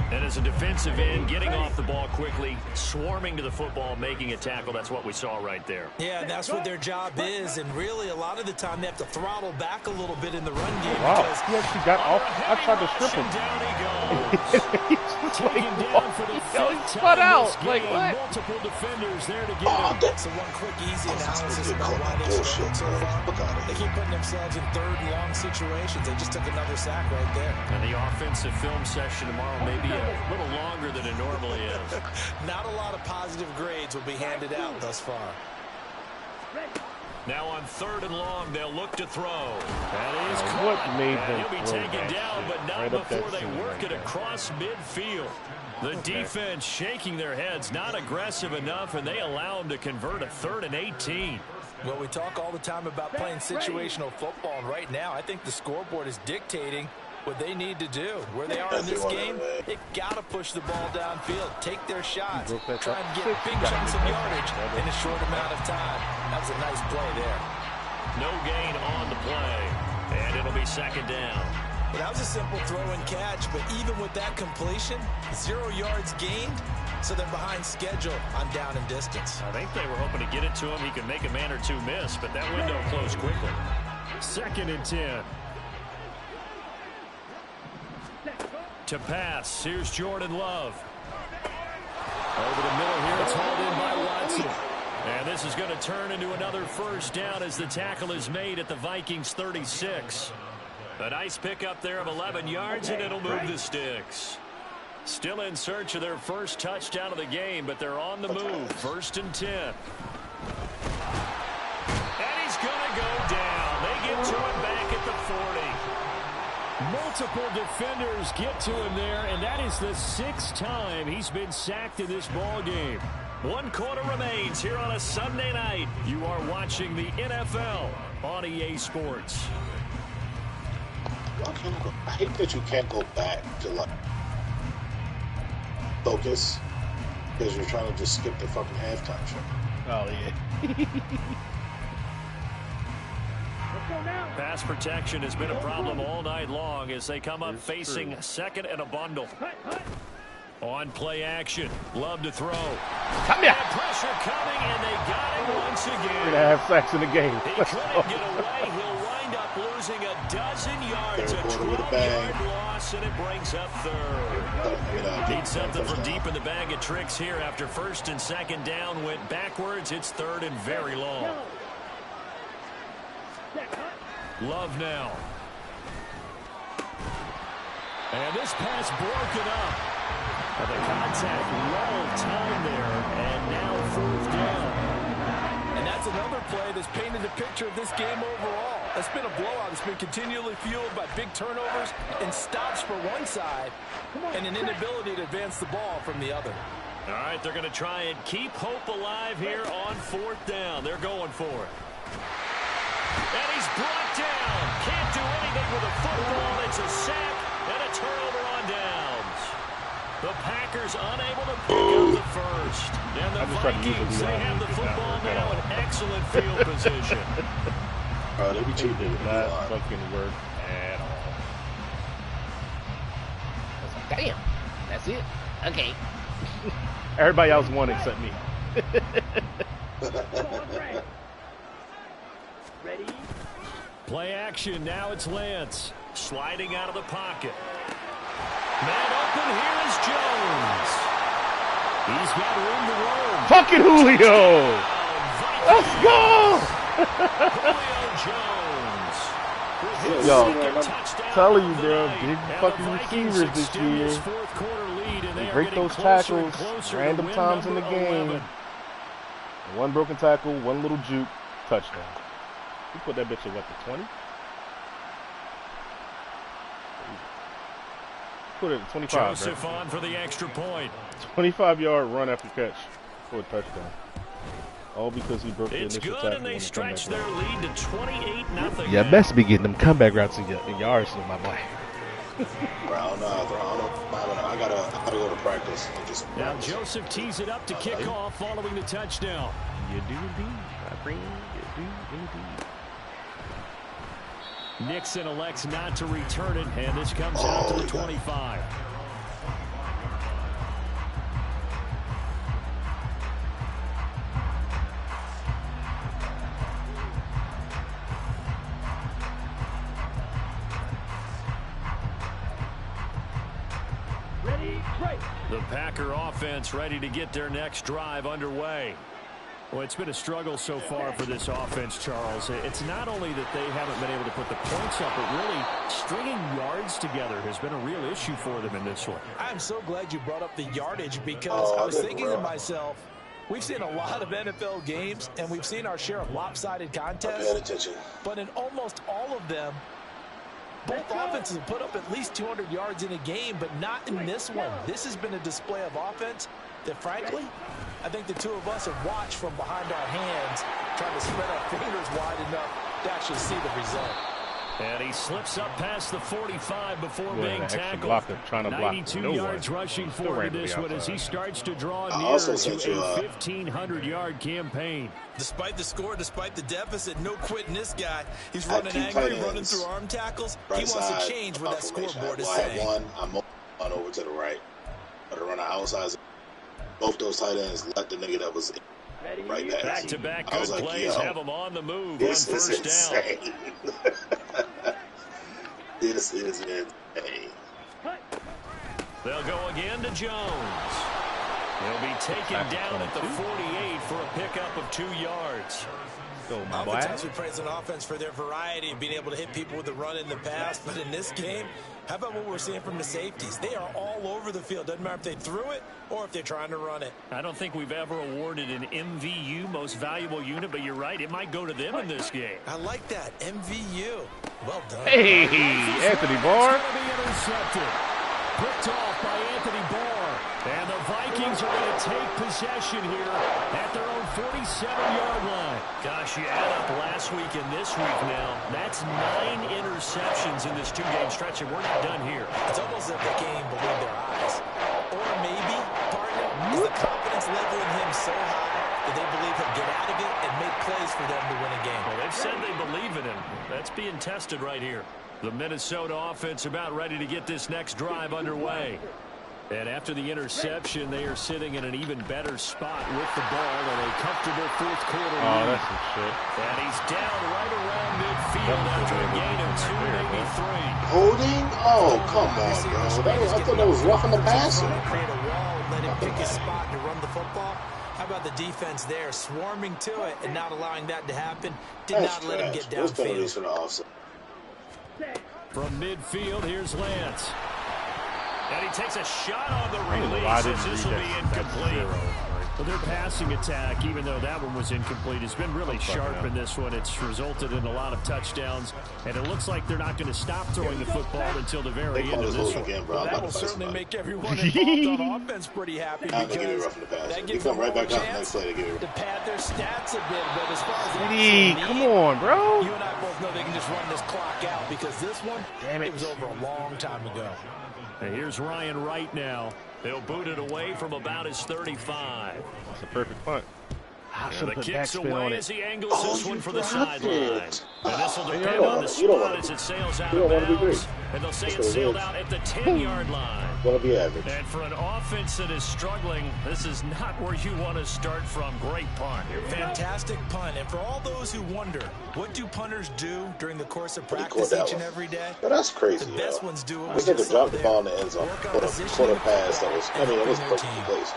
And as a defensive end, getting off the ball quickly, swarming to the football, making a tackle, that's what we saw right there. Yeah, and that's what their job is, and really a lot of the time they have to throttle back a little bit in the run game. Wow, he actually got off. I tried to strip him. Down he goes. Taken down for the 5th spun time out. this game. Like, what? Multiple defenders there to get him. So one quick, easy analysis about why they struggled so far. They keep putting themselves in 3rd and long situations. They just took another sack right there. And the offensive film session tomorrow may be a little longer than it normally is. Not a lot of positive grades will be handed out thus far. Now on 3rd and long, they'll look to throw. That is what caught. made And them he'll be throw taken that down, shit but not right up before that they seam work right it there. across midfield. The defense shaking their heads, not aggressive enough, and they allow them to convert a 3rd and 18. Well, we talk all the time about playing situational football, and right now I think the scoreboard is dictating what they need to do. Where they are in this game, they've got to push the ball downfield, take their shots, try and get big chunks of yardage in a short amount of time. That was a nice play there. No gain on the play, and it'll be 2nd down. Well, that was a simple throw and catch, but even with that completion, 0 yards gained, so they're behind schedule on down and distance. I think they were hoping to get it to him. He could make a man or two miss, but that window closed quickly. 2nd and 10. To pass, here's Jordan Love. Over the middle here, it's hauled in by Watson. And this is going to turn into another first down as the tackle is made at the Vikings 36. A nice pickup there of 11 yards, and it'll move the sticks. Still in search of their first touchdown of the game, but they're on the move. 1st and 10. And he's going to go down. They get to him back at the 40. Multiple defenders get to him there, and that is the 6th time he's been sacked in this ball game. 1 quarter remains here on a Sunday night. You are watching the NFL on EA Sports. I hate that you can't go back to like focus because you're trying to just skip the fucking halftime show. Oh yeah. Pass protection has been a problem all night long as they come up facing 2nd and a bundle. On play action, Love to throw. Come here. And pressure coming, and they got him once again. 3.5 sacks in the game. He couldn't get away. He'll wind up losing a dozen yards. A 12-yard loss, and it brings up 3rd. Need something from deep in the bag of tricks here after 1st and 2nd down went backwards. It's 3rd and very long. Love now. And this pass broken up. The contact, long time there, and now 4th down. And that's another play that's painted the picture of this game overall. It's been a blowout. It's been continually fueled by big turnovers and stops for one side and an inability to advance the ball from the other. All right, they're going to try and keep hope alive here on 4th down. They're going for it. And he's brought down. Can't do anything with a football. It's a sack and a turnover on downs. The Packers unable to pick up the first. And the Vikings, they have the football now in excellent field position. They be cheating. Did not fucking work at all. Damn. That's it. Okay. Everybody else won except me. Ready? Play action. Now it's Lance. Sliding out of the pocket. Man open. Here is Jones. He's got room to roam. Fucking Julio. Let's go. Julio Jones. Yo, I'm telling you, bro, big fucking receivers this year. They break those tackles random times in the game. One broken tackle, one little juke, touchdown. You put that bitch at what, the 20? Put it at 25. Joseph on for the extra point. 25-yard run after catch for a touchdown. All because he broke the initial tackle. It's good, and they stretch their lead to 28-0. Yeah, best be getting them comeback routes in yards, my boy. Bro, I don't know. I gotta go to practice. Now Joseph tees it up to kick off following the touchdown. You do indeed, my friend. You do indeed. Nixon elects not to return it, and this comes out to the 25. The Packer offense ready to get their next drive underway. Well, it's been a struggle so far for this offense, Charles. It's not only that they haven't been able to put the points up, but really stringing yards together has been a real issue for them in this one. I'm so glad you brought up the yardage because I was thinking to myself, we've seen a lot of NFL games, and we've seen our share of lopsided contests. But in almost all of them, both offenses have put up at least 200 yards in a game, but not in this one. This has been a display of offense that, frankly, I think the two of us have watched from behind our hands, trying to spread our fingers wide enough to actually see the result. And he slips up past the 45 before being tackled. 92 yards rushing forward this one as he starts to draw near to a 1,500-yard campaign. Despite the score, despite the deficit, no quitting this guy. He's running angry, running through arm tackles. He wants to change what that scoreboard is saying. I'm on over to the right. Better run an outside. both those tight ends let the nigga that was right past. Back-to-back I was good like, plays yo, have them on the move on this is first down. insane. This is insane. They'll go again to Jones. He'll be taken down at the 48 for a pickup of 2 yards. Oftentimes we praise an offense for their variety of being able to hit people with the run in the pass, but in this game, how about what we're seeing from the safeties? They are all over the field. Doesn't matter if they threw it or if they're trying to run it. I don't think we've ever awarded an MVU, most valuable unit, but you're right. It might go to them in this game. I like that. MVU. Well done. Hey, Anthony Barr. Picked off by Anthony Barr. And the Vikings are going to take possession here at their own 47-yard line. Gosh, you add up last week and this week now. That's 9 interceptions in this 2-game stretch, and we're not done here. It's almost as if they can't even believe their eyes. Or maybe, partner, is the confidence level in him so high that they believe he'll get out of it and make plays for them to win a game. Well, they've said they believe in him. That's being tested right here. The Minnesota offense about ready to get this next drive underway. And after the interception, they are sitting in an even better spot with the ball in a comfortable fourth quarter lead. Oh, that's some shit. And he's down right around midfield after a gain of 2, maybe 3. Holding? Oh, come on, bro. I thought that was roughing the passer. Create a wall and let him pick his spot to run the football. How about the defense there, swarming to it and not allowing that to happen? Did not let him get downfield. From midfield, here's Lance. And he takes a shot on the release. This will be incomplete. Well, their passing attack, even though that one was incomplete, has been really sharp in this one. It's resulted in a lot of touchdowns, and it looks like they're not going to stop throwing the football until the very end of this one. Well, that will certainly make everyone involved on offense pretty happy because that gives them a chance to pad their stats a bit. But as far as come on, bro. You and I both know they can just run this clock out because this one, it was over a long time ago. And here's Ryan Wright now. They'll boot it away from about his 35. That's a perfect punt. And the kick's away as he angles this one for the sideline. And this will depend on the spot as it sails out of bounds. And they'll say it sailed out at the 10-yard line. And for an offense that is struggling, this is not where you want to start from. Great punt. Fantastic punt. And for all those who wonder, what do punters do during the course of practice each and every day? But that's crazy. The best ones do it. They could drop the ball in the end zone. Quarter pass that was, it was perfectly placed.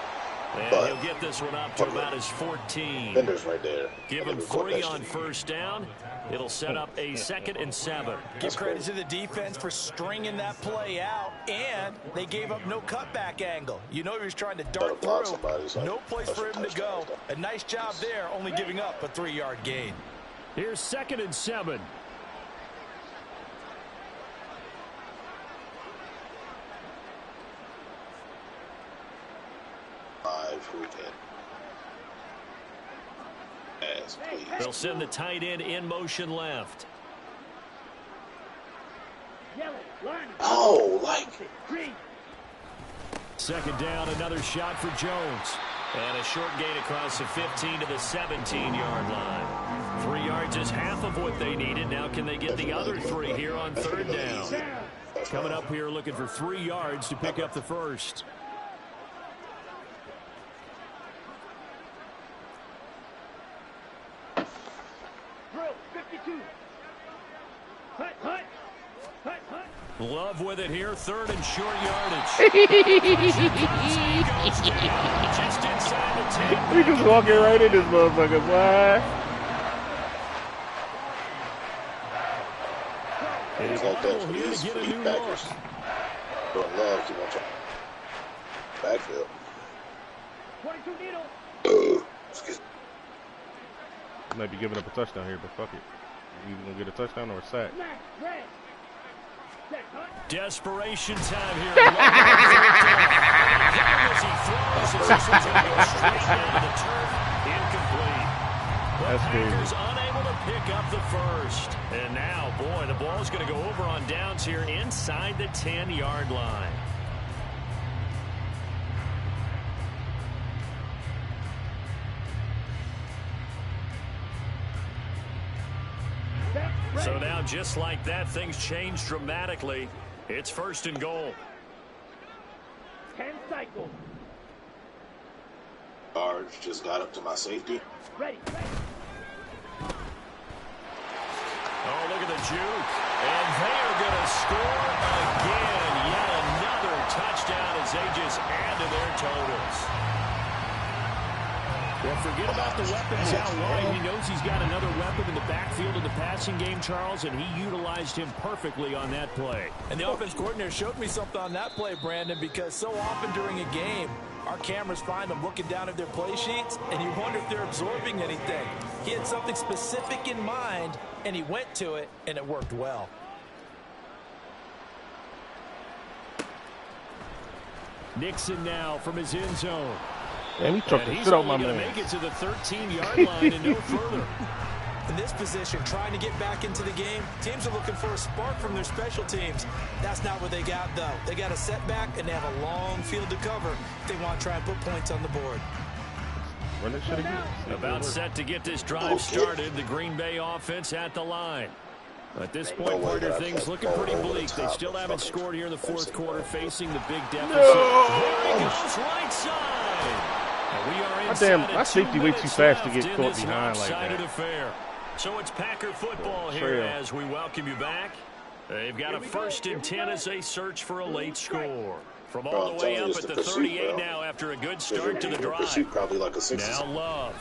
And he'll get this one up to about his 14. Fender's right there. Give him 3 on first down. It'll set up a 2nd and 7. Give credit to the defense for stringing that play out, and they gave up no cutback angle. You know he was trying to dart through. No place for him to go. A nice job there, only giving up a 3-yard gain. Here's 2nd and 7. They'll send the tight end in motion left. Oh, like. 2nd down, another shot for Jones. And a short gain across the 15 to the 17-yard line. 3 yards is half of what they needed. Now can they get the other 3 here on 3rd down? Coming up here looking for 3 yards to pick up the first. Love with it here, 3rd and short yardage. Just inside the 10. We just walking right in this motherfucker, boy. It's like that for these backers. Don't love too much backfield. 22 needle. Might be giving up a touchdown here, but fuck it. You gonna get a touchdown or a sack? Desperation time here. As he throws, his going to go straight down to the turf. Incomplete. The Packers unable to pick up the first. And now, boy, the ball's going to go over on downs here inside the 10-yard line. So now, just like that, things change dramatically. It's 1st and goal. 10 cycles. Guard just got up to my safety. Ready. Oh, look at the juke. And they are going to score again. Yet another touchdown as they just add to their totals. Well, forget about the weapons out wide. He knows he's got another weapon in the backfield in the passing game, Charles, and he utilized him perfectly on that play. And the offense coordinator showed me something on that play, Brandon, because so often during a game, our cameras find them looking down at their play sheets, and you wonder if they're absorbing anything. He had something specific in mind, and he went to it, and it worked well. Nixon now from his end zone. Man, we trucked the shit out my man. Make it to the 13-yard line and no further. In this position, trying to get back into the game, teams are looking for a spark from their special teams. That's not what they got, though. They got a setback, and they have a long field to cover if they want to try and put points on the board. Run that shit again. About set to get this drive started. The Green Bay offense at the line. At this point, partner, things looking pretty bleak. They still haven't scored here in the fourth quarter, facing the big deficit. There he goes, right side. And we are inside my safety way too fast to get caught behind like that. Affair. So it's Packer football here as we welcome you back. They've got a 1st and 10 as they search for a late score. From all the way up at the 38 now after a good start to the drive. Now Love.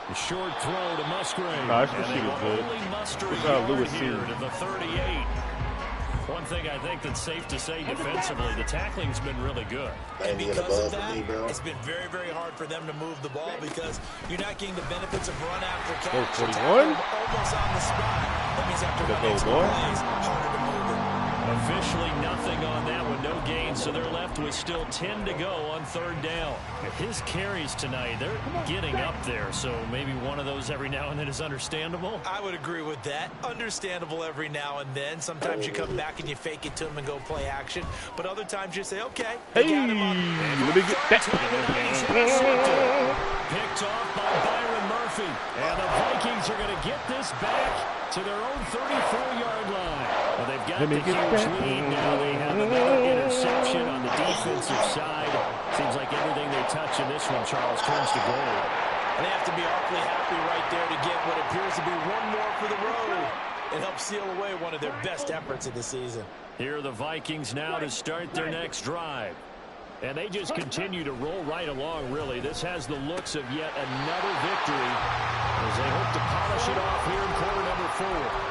The short throw to Musgrave. No, that's good. Lewis here to the 38. One thing I think that's safe to say defensively, the tackling's been really good. And because of that, it's been very, very hard for them to move the ball because you're not getting the benefits of run after catch. 41? Almost on the spot. That means after one extra plays, harder to move it. Officially nothing on that one, no gain, so they're left with still 10 to go on 3rd down. His carries tonight, they're getting up there, so maybe one of those every now and then is understandable. I would agree with that. Understandable every now and then. Sometimes you come back and you fake it to him and go play action, but other times you say, okay. Hey, let me get that. Picked off by Byron Murphy, and the Vikings are going to get this back to their own 34-yard line. Well, they've got the huge lead now. They have another interception on the defensive side. Seems like everything they touch in this one, Charles, turns to gold. They have to be awfully happy right there to get what appears to be one more for the road. It helps seal away one of their best efforts of the season. Here are the Vikings now to start their next drive. And they just continue to roll right along, really. This has the looks of yet another victory as they hope to polish it off here in quarter number 4.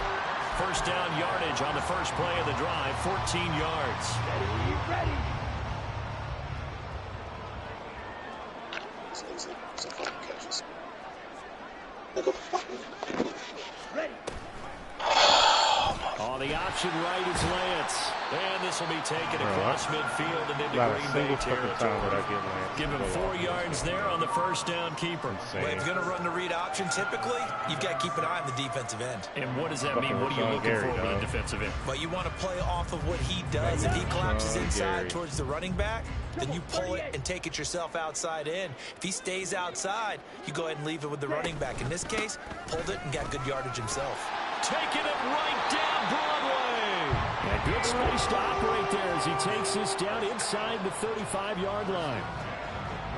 1st down yardage on the first play of the drive, 14 yards. Ready. Ready. On the option right is Lance. And this will be taken across midfield and into Green Bay territory. Give him 4 yards there on the 1st down keeper. Well, if you're going to run the read option, typically, you've got to keep an eye on the defensive end. And what does that mean? What are you looking for with the defensive end? But you want to play off of what he does. If he collapses inside towards the running back, then you pull it and take it yourself outside in. If he stays outside, you go ahead and leave it with the running back. In this case, pulled it and got good yardage himself. Taking it right down Broadway. And good space to operate there as he takes this down inside the 35-yard line.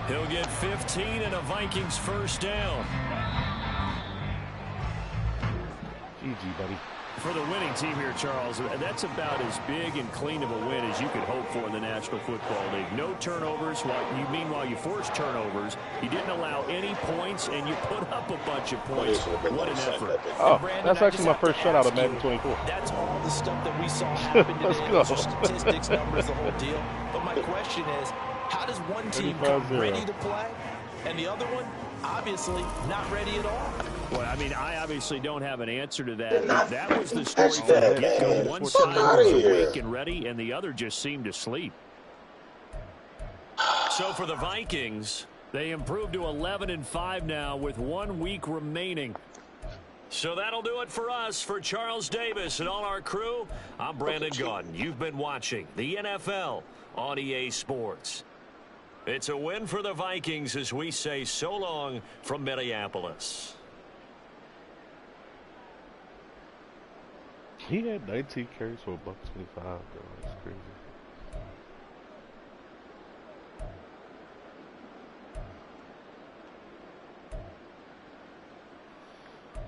He'll get 15 and a Vikings 1st down. GG, buddy. For the winning team here, Charles, that's about as big and clean of a win as you could hope for in the National Football League. No turnovers. Meanwhile, you forced turnovers. You didn't allow any points, and you put up a bunch of points. What an effort. Oh, that's actually my first shutout of Madden 24. That's all the stuff that we saw happen today. Let's go. Those are statistics, numbers, the whole deal. But my question is, how does one team come ready to play, and the other one, obviously, not ready at all? Well, I mean, I obviously don't have an answer to that. That was the story from the get-go. One side was awake and ready, and the other just seemed to sleep. So for the Vikings, they improved to 11-5 now with 1 week remaining. So that'll do it for us. For Charles Davis and all our crew, I'm Brandon Gaudin. You've been watching the NFL on EA Sports. It's a win for the Vikings as we say so long from Minneapolis. He had 19 carries for $125, though. That's crazy.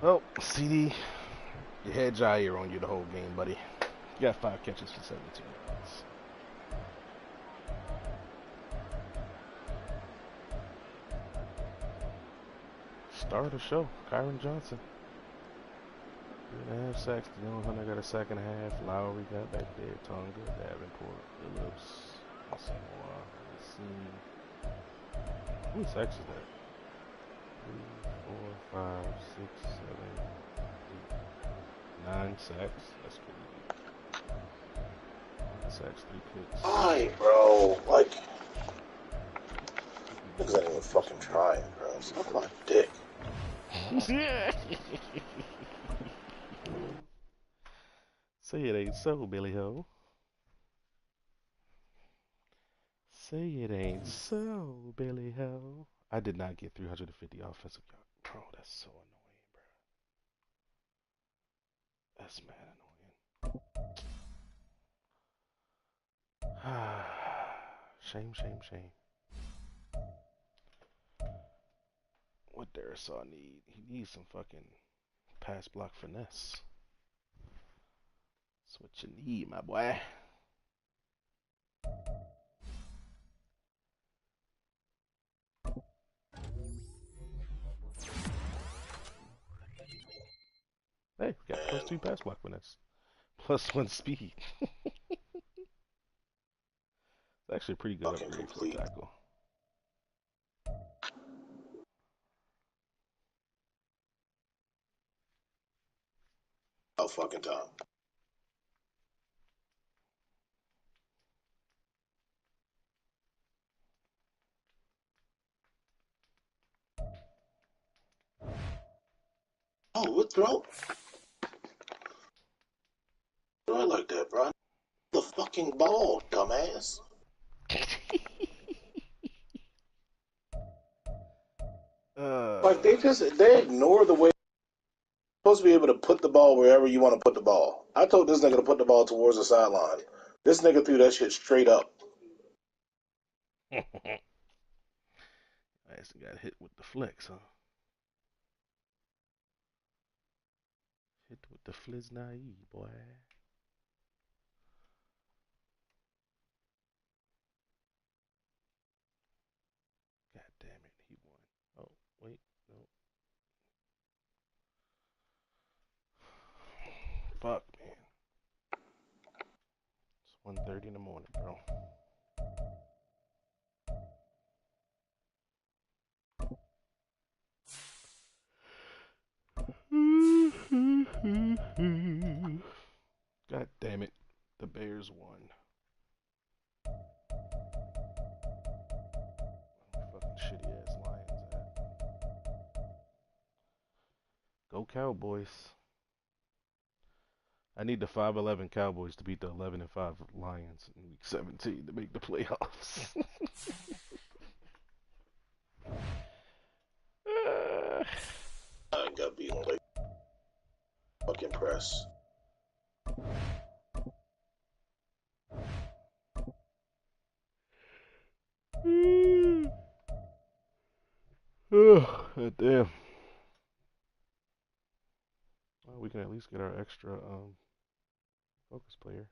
Oh, CD, you had Jair on you the whole game, buddy. You got 5 catches for 72 yards. Star of the show, Kyron Johnson. 3.5 sacks. Dylan Hunter got a sack and a half. Lowry got back there. Tonga, Davenport, Phillips, Asamoah. How many sacks is that? 3, 4, 5, 6, 7, 8, 9 sacks. That's good. 9 sacks, 3 picks. Why, bro? Like, niggas ain't even fucking trying, bro. Suck my dick. Say it ain't so, Billy Ho. Say it ain't so, Billy Ho. I did not get 350 offensive yards. Bro, that's so annoying, bro. That's mad annoying. Shame, shame, shame. What Darisaw need? He needs some fucking pass block finesse. That's what you need, my boy. Hey, we got +2 pass block finesse. +1 speed. It's actually a pretty good Fucking upgrade complete. for a tackle. Oh, fucking time. Oh, what throw? Throw it like that, bro. The fucking ball, dumbass. Like, they ignore the way you're supposed to be able to put the ball wherever you want to put the ball. I told this nigga to put the ball towards the sideline. This nigga threw that shit straight up. I actually got hit with the flex, huh? Hit with the fliznae, boy. God damn it, he won. Oh, wait, no. Fuck, man. It's 1:30 in the morning, bro. God damn it. The Bears won. Fucking shitty ass Lions at. Go Cowboys. I need the 5-11 Cowboys to beat the 11-5 Lions in week 17 to make the playoffs. I got beaten like fucking press. Damn. Well, we can at least get our extra focus player.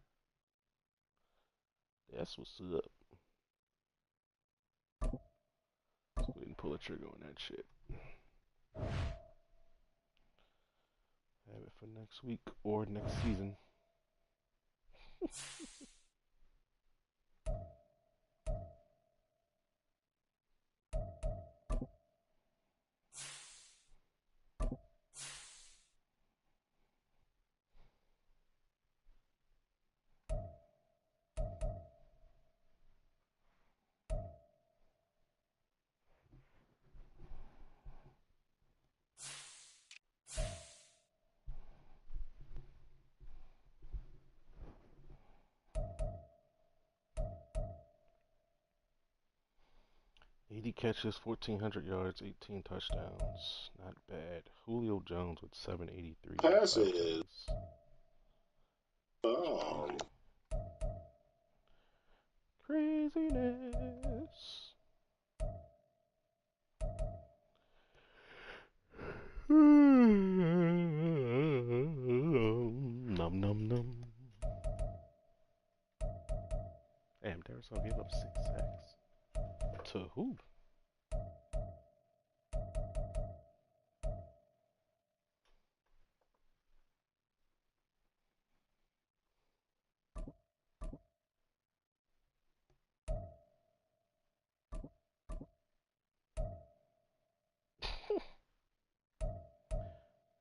That's what's up. Let's go ahead and pull the trigger on that shit. Have it for next week or next season. Eighty catches, 1,400 yards, 18 touchdowns. Not bad. Julio Jones with 783. Passes. Craziness. Damn, Darisaw gave up 6 sacks. To who?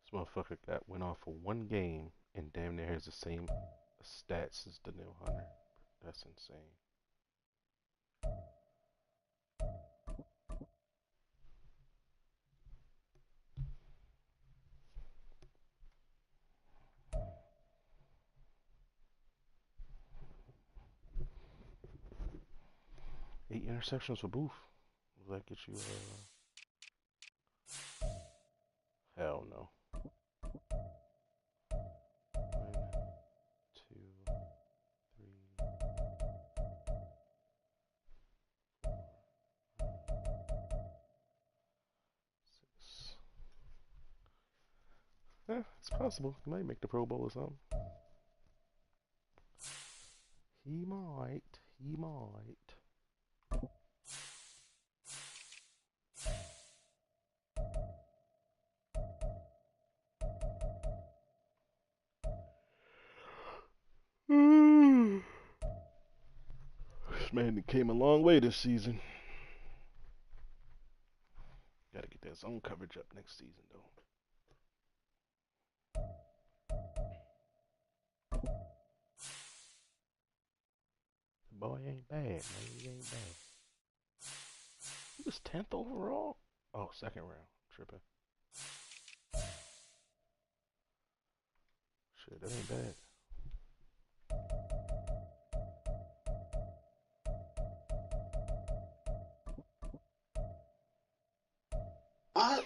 This motherfucker went off for 1 game and damn near has the same stats as Daniil Hunter. That's insane. Eight interceptions for Booth. Will that get you, hell no. 1, 2, 3, 6. Yeah, it's possible. He might make the Pro Bowl or something. He might. He might. This man came a long way this season. Gotta get that zone coverage up next season, though. The boy ain't bad, man. He ain't bad. He was 10th overall? Oh, 2nd round. Tripping. Shit, that ain't bad. What?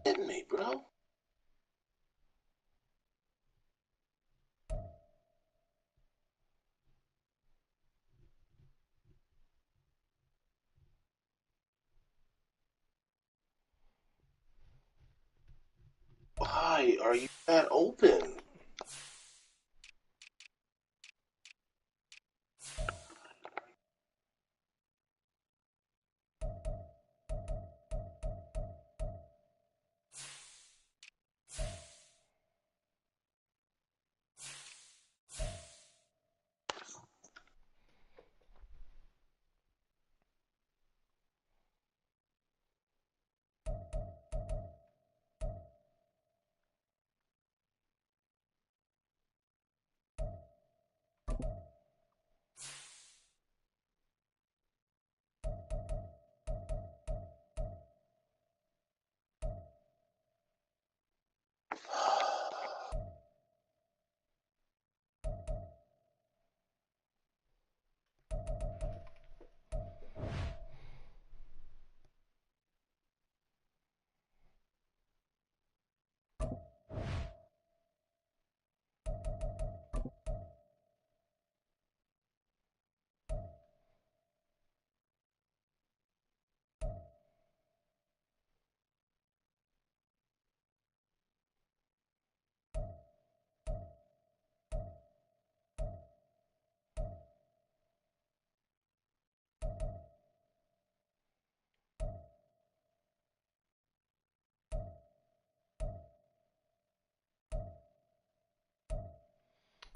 Hit me, bro. Why are you that open?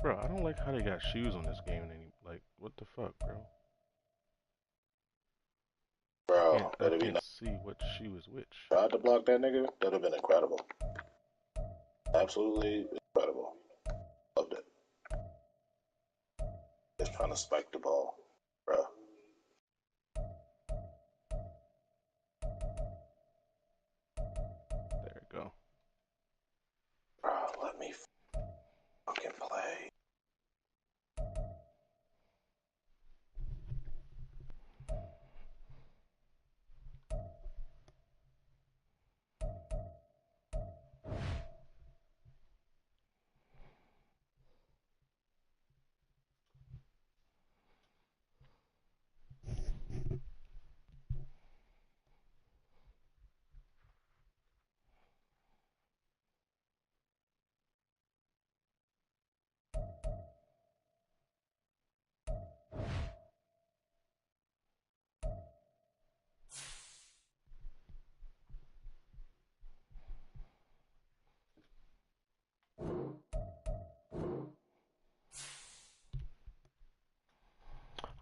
Bro, I don't like how they got shoes on this game. Like, what the fuck, bro? Bro, I can't see what shoe is which. Tried to block that nigga. That'd have been incredible. Absolutely incredible. Loved it. Just trying to spike the ball, bro. There we go. Bro, let me fucking play.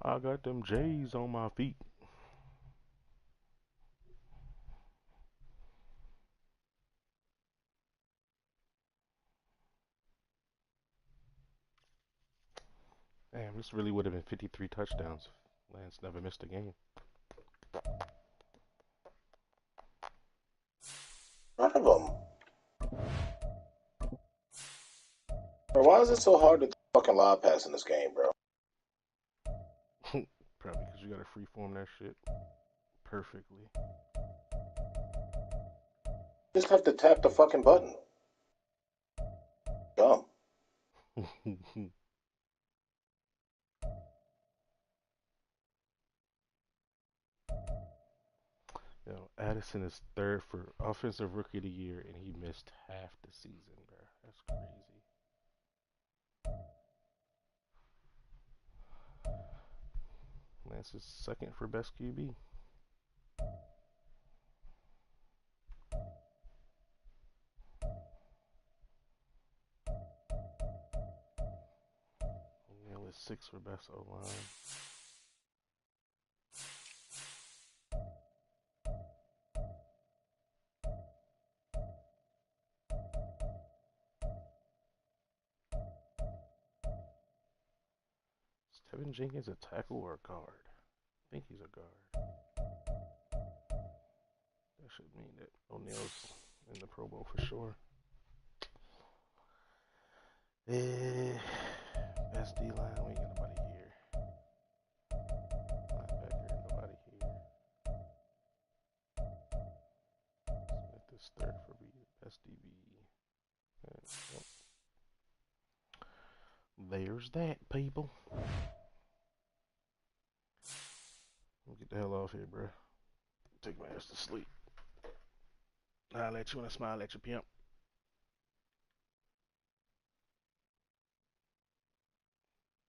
I got them J's on my feet. Damn, this really would have been 53 touchdowns. Lance never missed a game. None of them. Bro, why is it so hard to fucking live pass in this game, bro? Probably because you gotta freeform that shit perfectly. Just have to tap the fucking button. Dumb. Yo, Addison is third for Offensive Rookie of the Year, and he missed half the season, bro. That's crazy. Lance is second for best QB. Neil is sixth for best O-line. Is Tevin Jenkins a tackle or a guard? I think he's a guard. That should mean that O'Neill's in the Pro Bowl for sure. Best D-line, we ain't got nobody here. Linebacker, nobody here. Smith is third for best DB. Well, there's that, people. Get the hell off here, bro. Take my ass to sleep. I'll let you when I smile at your pimp.